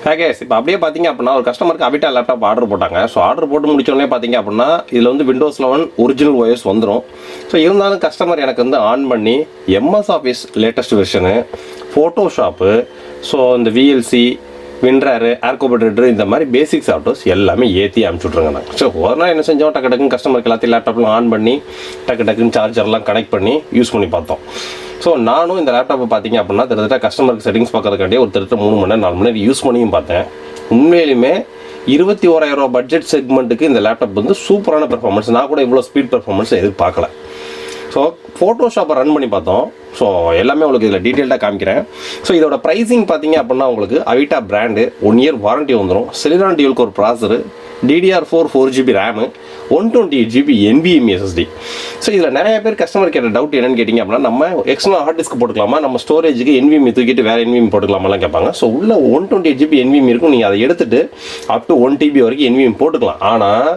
guys, இப்போ அப்படியே பார்த்தீங்க அப்படின்னா ஒரு கஸ்டமருக்கு அவிட்டா லேப்டாப் ஆர்டர் போட்டாங்க. ஸோ ஆர்டர் போட்டு முடிச்சோடனே பார்த்தீங்க அப்படின்னா இதில் வந்து விண்டோஸ் 11 ஒரிஜினல் ஓஎஸ் வந்துடும். ஸோ இருந்தாலும் கஸ்டமர் எனக்கு வந்து ஆன் பண்ணி MS office latest version, Photoshop, so இந்த விஎல்சி, விண்ட்ரர், ஏர்கோபரேட்டர் இந்த மாதிரி பேசிக் சாஃப்ட்வேர்ஸ் எல்லாமே ஏற்றி அனுப்பிச்சுட்ருங்க நாங்கள். ஸோ ஒரு நாள் என்ன செஞ்சோம், டக்கு டக்குன்னு கஸ்டமருக்கு எல்லாத்தையும் லேப்டாப்லாம் ஆன் பண்ணி டக்கு டக்குன்னு சார்ஜர்லாம் கனெக்ட் பண்ணி யூஸ் பண்ணி பார்த்தோம். ஸோ நானும் இந்த லேப்டாப்பை பார்த்தீங்க அப்படின்னா கிட்டத்தட்ட கஸ்டமருக்கு செட்டிங்ஸ் பார்க்கறதுக்காண்டியே ஒரு 3 மணி நேரம் 4 மணி நேரம் யூஸ் பண்ணியும் பார்த்தேன். உண்மையிலுமே 21,000 ரூபா பட்ஜெட் செக்மெண்ட்டுக்கு இந்த லேப்டாப் வந்து சூப்பரான பெர்ஃபார்மன்ஸ். நான் கூட இவ்வளோ ஸ்பீட் பெர்ஃபார்மன்ஸ் எதிர்பார்க்கல. ஸோ ஃபோட்டோஷாப்பை ரன் பண்ணி பார்த்தோம். ஸோ எல்லாமே உங்களுக்கு இதில் டீட்டெயில்டாக காமிக்கிறேன். ஸோ இதோட ப்ரைஸிங் பார்த்தீங்க அப்படின்னா உங்களுக்கு அவிட்டா பிராண்டு 1 இயர் வாரண்ட்டி வந்துடும். Celeron dual core processor, DDR4 4GB RAM, 128GB NVMe SSD. So இதில் நிறைய பேர் கஸ்டமர் கேட்ட டவுட் என்னன்னு கேட்டிங்க அப்படின்னா, நம்ம எக்ஸ்டர்னல் ஹார்ட் டிஸ்க் போட்டுக்கலாமா, நம்ம ஸ்டோரேஜுக்கு NVMe தூக்கிட்டு வேறு NVMe போட்டுக்கலாமாலாம் கேட்பாங்க. ஸோ உள்ள 128GB NVMe இருக்கும். நீங்கள் அதை எடுத்துகிட்டு அப் டு 1TB வரைக்கும் NVMe போட்டுக்கலாம். ஆனால்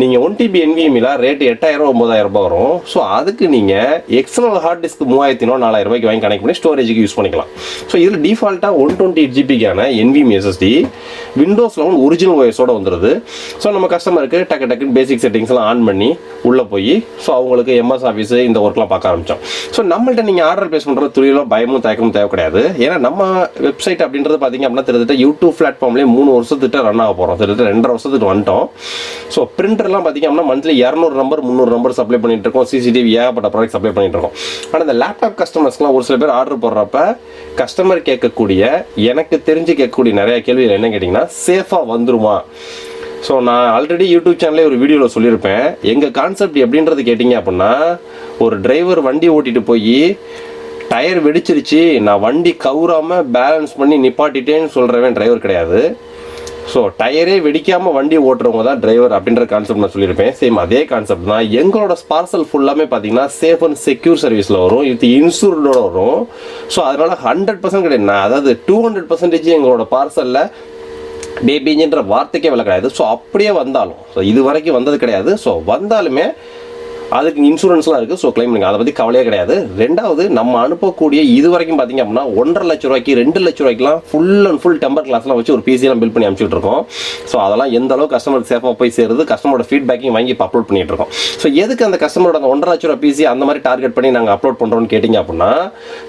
நீங்கள் 1TB NVMeல ரேட்டு 8,000 9,000 ரூபாய் வரும். ஸோ அதுக்கு நீங்கள் எக்ஸ்டர்னல் ஹார்ட் டிஸ்க் 3,000 4,000 ரூபாய்க்கு வாங்கி கனெக்ட் பண்ணி ஸ்டோரேஜுக்கு யூஸ் பண்ணிக்கலாம். ஸோ இதில் டிஃபால்ட்டாக 128GBக்கான NVMe SSD விண்டோஸ் 11 ஒரிஜினல் ஓஎஸோடு வந்துடுது. ஸோ நம்ம கஸ்டமருக்கு டக்கு டக்குன்னு பேசிக் செட்டிங்ஸ்லாம் ஆன் பண்ணி உள்ளே போய் ஸோ அவங்களுக்கு எம்எஸ் ஆஃபீஸு இந்த ஒர்க்லாம் பார்க்க ஆரம்பித்தோம். ஸோ நம்மள்ட்ட நீங்கள் ஆர்டர் பேஸ் பண்ணுறது துளியிலோ பயமும் தயக்கமும் தேவை கிடையாது. ஏன்னா நம்ம வெப்சைட் அப்படின்றது பார்த்தீங்க அப்படின்னா கிட்டத்தட்ட யூடியூப் பிளாட்ஃபார்ம்லேயே 3 வருஷத்துக்கிட்ட ரன் ஆக போகிறோம். கிட்டத்தட்ட 2.5 வருஷத்துக்கு வந்துட்டோம். ஸோ பிரிண்டர்லாம் பார்த்தீங்க அப்படின்னா மந்த்லி 200 நம்பர் 300 நம்பர் சப்ளை பண்ணிட்டு இருக்கோம். சிசிடிவி ஏகப்பட்ட ப்ராடக்ட் சப்ளை பண்ணிட்டு இருக்கோம். ஆனால் இந்த லேப்டாப் கஸ்டமர்ஸ்க்குலாம் ஒரு சில பேர் ஆர்டர் போடுறப்ப கஸ்டமர் கேட்கக்கூடிய, எனக்கு தெரிஞ்சு கேட்கக்கூடிய நிறைய கேள்விகள் என்ன கேட்டிங்கன்னா, சேஃபாக வந்துருமா? ஸோ நான் ஆல்ரெடி யூடியூப் சேனல்லே ஒரு வீடியோவில் சொல்லியிருப்பேன். எங்கள் கான்செப்ட் எப்படின்றது கேட்டிங்க அப்படின்னா, ஒரு டிரைவர் வண்டி ஓட்டிகிட்டு போய் டயர் வெடிச்சிருச்சு, நான் வண்டி கவுறாமல் பேலன்ஸ் பண்ணி நிப்பாட்டிட்டேன்னு சொல்கிறவன் டிரைவர் கிடையாது. ஸோ டயரே வெடிக்காமல் வண்டி ஓட்டுறவங்க தான் டிரைவர் அப்படின்ற கான்செப்ட் நான் சொல்லியிருப்பேன். சேம் அதே கான்செப்ட் தான் எங்களோட பார்சல் ஃபுல்லாமே பார்த்தீங்கன்னா சேஃப் அண்ட் செக்யூர் சர்வீஸில் வரும். இது இன்சூர்டோட வரும். ஸோ அதனால் 100% கிடையாது, அதாவது 200% எங்களோட பார்சலில் பேபின்ற வார்த்தைக்கே விலை கிடையாது. ஸோ அப்படியே வந்தாலும், ஸோ இது வரைக்கும் வந்தது கிடையாது. ஸோ வந்தாலுமே அதுக்கு இன்சூரன்ஸ்லாம் இருக்குது. ஸோ கிளைம் பண்ணுங்க, அதை பற்றி கவலையே கிடையாது. ரெண்டாவது, நம்ம அனுப்பக்கூடிய இது வரைக்கும் பார்த்தீங்க அப்படின்னா 1.5 லட்ச ரூபாய்க்கு 2 லட்ச ரூபாய்க்குலாம் ஃபுல் அண்ட் ஃபுல் டெம்பர் கிளாஸ்லாம் வச்சு ஒரு பிசிலாம் பில்ட் பண்ணி அனுப்பிச்சுட்டு இருக்கோம். ஸோ அதெல்லாம் எந்த அளவுக்கு கஸ்டமருக்கு சேஃபாக போய் சேருது, கஸ்டமரோட ஃபீட்பேக்கையும் வாங்கி இப்போ அப்லோட் பண்ணிட்டு இருக்கோம். ஸோ எதுக்கு அந்த கஸ்டமரோட அந்த 1.5 லட்ச ரூபா பிசி அந்த மாதிரி டார்கெட் பண்ணி நாங்கள் அப்லோட் பண்ணுறோம்னு கேட்டிங்க அப்படின்னா,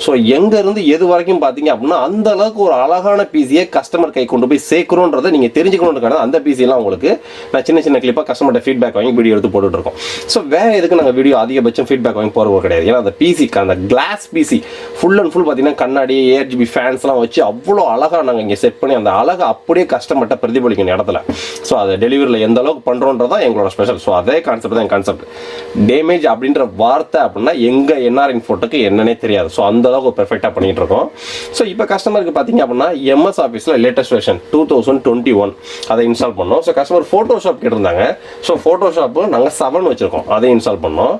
ஸோ எங்கேருந்து எது வரைக்கும் பார்த்தீங்க அப்படின்னா அந்த அளவுக்கு ஒரு அழகான பிசியை கஸ்டமர் கை கொண்டு போய் சேர்க்கிறோன்றதை நீங்கள் தெரிஞ்சுக்கணுன்றதுக்கான அந்த பிசிலாம் உங்களுக்கு நான் சின்ன சின்ன கிளிப்பாக கஸ்டமர்கிட்ட ஃபீட்பேக் வாங்கி வீடியோ எடுத்து போட்டுட்டு இருக்கோம். ஸோ வேறு எதுக்கு நாங்கள் வீடியோ அதிகபட்சம் ஃபீட்பேக் வாங்கி போகிறது கிடையாது. ஏன்னா அந்த பிசிக்கு அந்த glass PC full and full பார்த்தீங்கன்னா கண்ணாடி, ARGB ஃபேன்ஸ்லாம் வச்சு அவ்வளோ அழகாக நாங்கள் இங்கே செட் பண்ணி அந்த அழகை அப்படியே கஸ்டமர்கிட்ட பிரதிபலிக்கணும் இடத்துல. ஸோ அதை டெலிவரியில் எந்த அளவுக்கு பண்ணுறோன்றதான் எங்களோட ஸ்பெஷல். ஸோ அதே கான்செப்ட் தான் என் கான்செப்ட். டேமேஜ் அப்படின்ற வார்த்தை அப்படின்னா எங்கள் என்ஆர் இன்ஃபோட்டுக்கு என்னன்னே தெரியாது. ஸோ அந்த அளவுக்கு பெர்ஃபெக்டாக பண்ணிகிட்டு இருக்கோம். ஸோ இப்போ கஸ்டமருக்கு பார்த்தீங்க அப்படின்னா எம்எஸ் ஆஃபீஸில் லேட்டஸ்ட் வெர்ஷன் 2021 அதை இன்ஸ்டால் பண்ணோம். ஸோ கஸ்டமர் ஃபோட்டோஷாப் கேட்டிருந்தாங்க. ஸோ ஃபோட்டோஷாப்பு நாங்கள் 7 வச்சுருக்கோம், அதை இன்ஸ்டால் பண்ணோம்.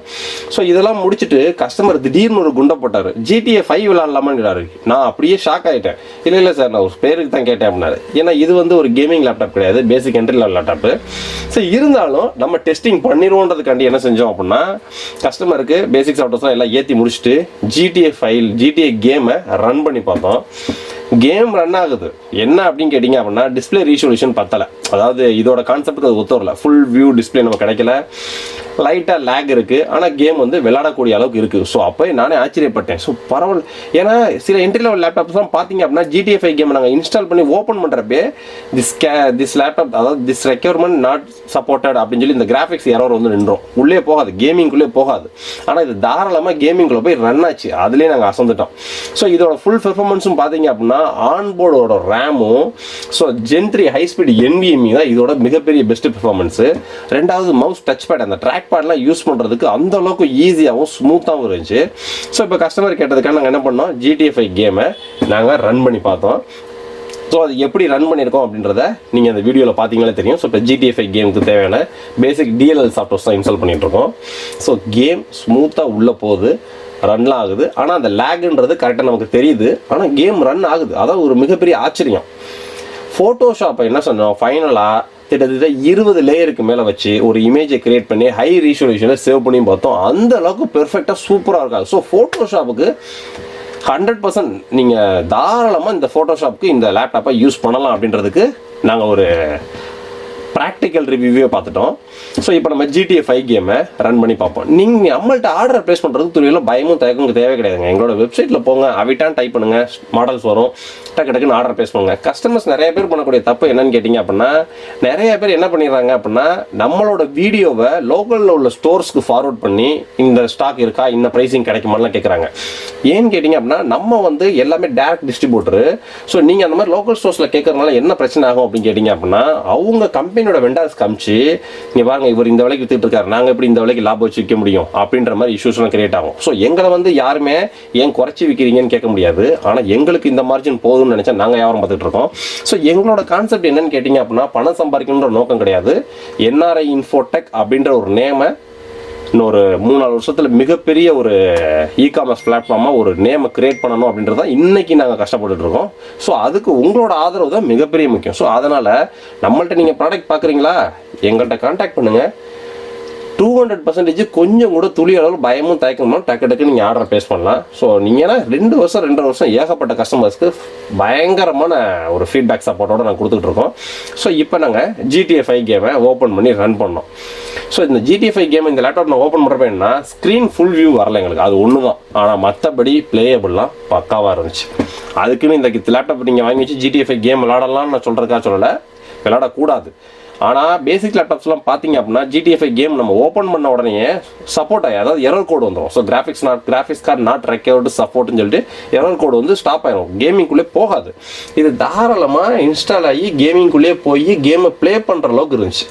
ஸோ இதெல்லாம் முடிச்சுட்டு கஸ்டமர் திடீர்னு ஒரு குண்டை போட்டார், GTA 5 விளாட்லாமான்னு. நான் அப்படியே ஷாக் ஆகிட்டேன். இல்லை சார், நான் ஒரு பேருக்கு தான் கேட்டேன் அப்படின்னாரு. ஏன்னா இது வந்து ஒரு கேமிங் லேப்டாப் கிடையாது, பேசிக் என்ட்ரி லெவல் லேப்டாப்பு. ஸோ இருந்தாலும் நம்ம டெஸ்டிங் பண்ணிடுவோன்றதுக்காண்டி என்ன செஞ்சோம் அப்படின்னா, கஸ்டமருக்கு பேசிக் சாஃப்ட்வேர்ஸ்லாம் எல்லாம் ஏற்றி முடிச்சுட்டு GTA கேமை ரன் பண்ணி பார்த்தோம். கேம் ரன் ஆகுது. என்ன அப்படின்னு கேட்டிங்க அப்படின்னா, டிஸ்பிளே ரீசொல்யூஷன் பத்தலை. அதாவது இதோட கான்செப்ட் அது ஒத்து வரல. ஃபுல் வியூ டிஸ்பிளே நம்ம கிடைக்கல, லைட்டாக லேக் இருக்குது. ஆனால் கேம் வந்து விளையாடக்கூடிய அளவுக்கு இருக்குது. ஸோ அப்போ நானே ஆச்சரியப்பட்டேன். ஸோ பரவாயில்ல. ஏன்னா சில என்ட்ரி லெவல் லேப்டாப்ஸ்லாம் பார்த்தீங்க அப்படின்னா GTA 5 கேம் நாங்கள் இன்ஸ்டால் பண்ணி ஓப்பன் பண்ணுறப்பே திஸ் லேப்டாப், அதாவது திஸ் ரெக்யர்மெண்ட் நாட் சப்போர்ட்டட் அப்படின்னு சொல்லி இந்த கிராஃபிக்ஸ் எரர் வந்து நின்றோம். உள்ளே போகாது, கேமிங்குள்ளே போகாது. ஆனால் இது தாராளமாக கேமிங்குள்ளே போய் ரன் ஆச்சு. அதுலேயே நாங்கள் அசந்துட்டோம். ஸோ இதோட ஃபுல் பெர்ஃபார்மன்ஸும் பார்த்தீங்க அப்படின்னா ஆன்போர்டோட ரேமும் so Gen 3 high speed NVMe தான் இதோட மிகப்பெரிய பெஸ்ட் பெர்ஃபார்மன்ஸு. ரெண்டாவது மவுஸ் டச் பேட், அந்த ட்ராக் பேட்லாம் யூஸ் பண்ணுறதுக்கு அந்த அளவுக்கு ஈஸியாகவும் ஸ்மூத்தாகவும் இருந்துச்சு. ஸோ இப்போ கஸ்டமர் கேட்டதுக்காக நாங்கள் என்ன பண்ணோம், GTA 5 கேமை நாங்கள் ரன் பண்ணி பார்த்தோம். ஸோ அது எப்படி ரன் பண்ணியிருக்கோம் அப்படின்றத நீங்கள் அந்த வீடியோவில் பார்த்தீங்களே தெரியும். ஸோ இப்போ GTA 5 கேமுக்கு தேவையான பேசிக் DLL சாஃப்ட்வேர்ஸ் தான் இன்ஸ்டால் பண்ணிகிட்ருக்கோம். ஸோ கேம் ஸ்மூத்தாக உள்ளே போகுது, ரன்லாம் ஆகுது. ஆனால் அந்த லேக்ன்றது கரெக்டாக நமக்கு தெரியுது. ஆனால் கேம் ரன் ஆகுது. அதான் ஒரு மிகப்பெரிய ஆச்சரியம். ஃபோட்டோஷாப்பை என்ன சொன்னோம், ஃபைனலாக கிட்டத்தட்ட 20 லேயருக்கு மேலே வச்சு ஒரு இமேஜை கிரியேட் பண்ணி ஹை ரீசொல்யூஷனில் சேவ் பண்ணி பார்த்தோம். அந்த அளவுக்கு பெர்ஃபெக்டாக சூப்பராக இருக்காது. ஸோ ஃபோட்டோஷாப்புக்கு 100% நீங்கள் தாராளமாக இந்த ஃபோட்டோஷாப்புக்கு இந்த லேப்டாப்பை யூஸ் பண்ணலாம் அப்படின்றதுக்கு நாங்கள் ஒரு ப்ராக்டிக்கல் ரிவ்யூவே பார்த்துட்டோம். ஸோ இப்போ நம்ம GTA 5 கேமை ரன் பண்ணி பார்ப்போம். நீங்கள் நம்மள்ட்ட ஆர்டர் ப்ளேஸ் பண்ணுறதுக்கு துறையில் பயமும் தயக்கம் தேவை கிடையாதுங்க. எங்களோட வெப்சைட்டில் போங்க, அவிட்டான் டைப் பண்ணுங்கள், மாடல்ஸ் வரும், டக்குன்னு ஆர்டர் ப்ளேஸ் பண்ணுங்கள். கஸ்டமர்ஸ் நிறைய பேர் பண்ணக்கூடிய தப்பு என்னன்னு கேட்டிங்க அப்படின்னா, நிறைய பேர் என்ன பண்ணிடுறாங்க அப்படின்னா, நம்மளோட வீடியோவை லோக்கலில் உள்ள ஸ்டோர்ஸ்க்கு ஃபார்வர்ட் பண்ணி இந்த ஸ்டாக் இருக்கா, இந்த ப்ரைஸிங் கிடைக்குமான்னு கேட்குறாங்க. ஏன்னு கேட்டிங்க அப்படின்னா, நம்ம வந்து எல்லாமே டேரக்ட் டிஸ்ட்ரிபியூட்டரு. ஸோ நீங்கள் அந்த மாதிரி லோக்கல் ஸ்டோர்ஸில் கேட்கறதுனால என்ன பிரச்சனை ஆகும் அப்படின்னு கேட்டிங்க அப்படின்னா, அவங்க கம்பெனியோட வெண்டார்ஸ் காமிச்சு இங்கே பாருங்க இவர் இந்த விலைக்கு வித்துட்டு இருக்காரு, நாங்கள் எப்படி இந்த விலைக்கு லாபம் வச்சு விற்க முடியும் அப்படின்ற மாதிரி இஷ்யூஸ்லாம் கிரியேட் ஆகும். ஸோ எங்களை வந்து யாருமே ஏன் குறைச்சி விற்கிறீங்கன்னு கேட்க முடியாது. ஆனால் எங்களுக்கு இந்த மார்ஜின் போதும்னு நினச்சா நாங்கள் வியாபாரம் பார்த்துட்டு இருக்கோம். ஸோ எங்களோட கான்செப்ட் என்னன்னு கேட்டிங்க அப்படின்னா, பணம் சம்பாதிக்கணுன்ற நோக்கம் கிடையாது. NRI இன்ஃபோடெக் அப்படின்ற ஒரு நேமை இன்னொரு 3-4 வருஷத்தில் மிகப்பெரிய ஒரு இ-காமர்ஸ் பிளாட்ஃபார்மாக ஒரு நேமை கிரியேட் பண்ணணும் அப்படின்றத இன்றைக்கி நாங்கள் கஷ்டப்பட்டுட்டு இருக்கோம். ஸோ அதுக்கு உங்களோட ஆதரவு தான் மிகப்பெரிய முக்கியம். ஸோ அதனால் நம்மள்ட்ட நீங்கள் ப்ராடக்ட் பார்க்குறீங்களா, எங்கள்கிட்ட கான்டாக்ட் பண்ணுங்கள். 200% கொஞ்சம் கூட துளி அளவு பயமும் தயக்கமும் டக்கு நீங்கள் ஆர்டர் ப்ளேஸ் பண்ணலாம். ஸோ நீங்கன்னா 2 வருஷம் 2.5 வருஷம் ஏகப்பட்ட கஸ்டமர்ஸ்க்கு பயங்கரமான ஒரு ஃபீட்பேக் சப்போர்ட்டோடு நாங்கள் கொடுத்துட்ருக்கோம். ஸோ இப்போ நாங்கள் GTA 5 கேமை ஓப்பன் பண்ணி ரன் பண்ணோம். ஸோ இந்த GTA 5 கேம் இந்த லேப்டாப் நான் ஓப்பன் பண்ணுறப்ப என்ன, ஸ்க்ரீன் ஃபுல் வியூ வரல எங்களுக்கு, அது ஒன்று தான். ஆனால் மற்றபடி பிளேயபிள்லாம் பக்காவாக இருந்துச்சு. அதுக்குன்னு இந்த லேப்டாப் நீங்கள் வாங்கி வச்சு GTA 5 கேம் விளாடலாம்னு நான் சொல்கிறதுக்காக சொல்லலை, விளாடக்கூடாது. ஆனால் பேசிக் லேப்டாப்ஸ்லாம் பார்த்தீங்க அப்படின்னா GTA 5 கேம் நம்ம ஓப்பன் பண்ண உடனே சப்போர்ட் ஆகி, அதாவது எரர் கோடு வந்துடும். So graphics card not recovered சப்போர்ட்னு சொல்லிட்டு எரர் கோடு வந்து ஸ்டாப் ஆகிடும், கேமிங்குள்ளே போகாது. இது தாராளமாக இன்ஸ்டால் ஆகி கேமிங்குள்ளே போய் கேமை ப்ளே பண்ணுற அளவுக்கு இருந்துச்சு.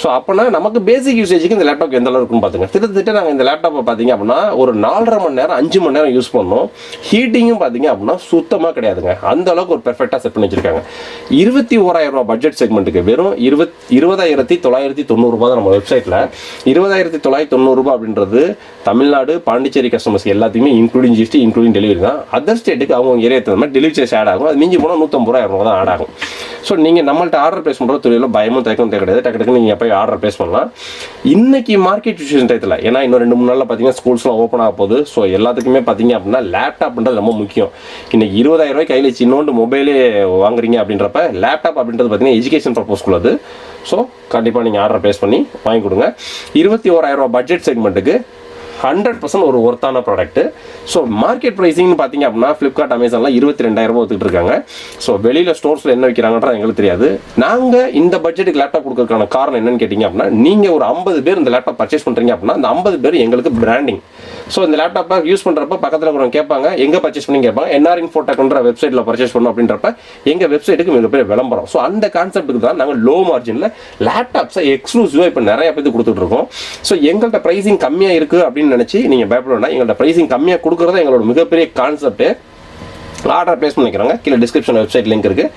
ஸோ அப்போனா நமக்கு பேசிக் யூசேஜுக்கு இந்த லேப்டாப் எந்த அளவுக்கு இருக்குன்னு பார்த்துங்க. திட்டத்தட்ட நாங்கள் இந்த லேப்டாப்பை பார்த்தீங்க அப்படின்னா ஒரு 4.5 மணி நேரம் 5 மணி நேரம் யூஸ் பண்ணோம். ஹீட்டிங்கும் பார்த்தீங்க அப்படின்னா சுத்தமாக கிடையாதுங்க. அந்த அளவுக்கு ஒரு பெர்ஃபெக்டாக செட் பண்ணி வச்சிருக்காங்க. 21,000 ரூபா பட்ஜெட் செக்மெண்ட்டுக்கு வெறும் 20,990 ரூபா தான் நம்ம வெப்சைட்டில். 20,990 ரூபா அப்படின்றது தமிழ்நாடு பாண்டிச்சேரி கஸ்டமர்ஸ்க்கு எல்லாத்தையுமே இன்க்ளூடிங் ஜிஎஸ்டி இன்க்ளூடிங் டெலிவரி தான். அதர் ஸ்டேட்டுக்கு அவங்க ஏரியா தகுந்த மாதிரி டெலிவரி சார்ஜ் ஆட் ஆகும். அது மிஞ்சி போனால் 150 ரூபா தான் ஆட் ஆகும். ஸோ நீங்கள் நம்மள்ட்ட ஆர்டர் ப்ளேஸ் பண்ணுற தொழிலில் பயமும் தயக்கம் கிடையாது, டக்கு நீங்கள் போய் ஆர்டர் ப்ளேஸ் பண்ணலாம். இன்னைக்கு மார்க்கெட் சிச்சுவேஷன் டயத்தில், ஏன்னா இன்னும் 2-3 நாளில் பார்த்தீங்கன்னா ஸ்கூல்ஸ்லாம் ஓப்பன் ஆக போகுது. ஸோ எல்லாத்துக்குமே பார்த்தீங்க அப்படின்னா லேப்டாப்ன்றது ரொம்ப முக்கியம். இன்னைக்கு 20,000 ரூபாய் கையில் சின்னோண்டு மொபைலே வாங்குறீங்க அப்படின்றப்ப லேப்டாப் அப்படின்றது பார்த்தீங்கன்னா எஜுகேஷன் பர்பஸ்க்குள்ளது. ஸோ கண்டிப்பாக நீங்கள் ஆர்டர் ப்ளேஸ் பண்ணி வாங்கி கொடுங்க. 21,000 ரூபா பட்ஜெட் செக்மெண்ட்டுக்கு 100% ஒரு ஒர்த்தான ப்ராடக்ட்டு. ஸோ மார்க்கெட் ப்ரைஸிங்னு பார்த்தீங்க அப்படின்னா ஃப்ளிப்கார்ட் அமேசான்லாம் 22,000 ரூபா ஒத்துக்கிட்டு இருக்காங்க. ஸோ வெளியில் ஸ்டோர்ஸில் என்ன வைக்கிறாங்கன்றது எங்களுக்கு தெரியாது. நாங்கள் இந்த பட்ஜெட்டுக்கு லேப்டாப் கொடுக்கறதுக்கான காரணம் என்னன்னு கேட்டிங்க அப்படின்னா, நீங்கள் ஒரு 50 பேர் இந்த லேப்டாப் பர்ச்சேஸ் பண்ணுறீங்க அப்படின்னா அந்த 50 பேர் எங்களுக்கு பிராண்டிங். ஸோ இந்த லேப்டாப்பை யூஸ் பண்ணுறப்ப பக்கத்தில் இருக்கிறவங்க கேட்பாங்க, எங்கே பர்ச்சேஸ் பண்ணி கேட்பாங்க. NR இன்ஃபோடெக்ன்ற வெப்சைட்டில் பர்ச்சேஸ் பண்ணணும் அப்படின்றப்ப எங்கள் வெப்சைட்டுக்கு மிகப்பெரிய விளம்பரம். ஸோ அந்த கான்செப்ட்டுக்கு தான் நாங்கள் லோ மார்ஜினில் லேப்டாப்ஸை எக்ஸ்க்ளூசிவாக இப்போ நிறைய பேருக்கு கொடுத்துட்டு இருக்கோம். ஸோ எங்கள்கிட்ட ப்ரைஸிங் கம்மியாக இருக்குது அப்படின்னு நினச்சி நீங்கள் பயப்படணும். எங்களோட ப்ரைஸிங் கம்மியாக கொடுக்குறது எங்களோட மிகப்பெரிய கான்செப்ட். ஆர்டர் ப்ளேஸ் பண்ணிக்கிறாங்க. கீழே டிஸ்கிரிப்ஷன் வெப்சைட் லிங்க் இருக்குது.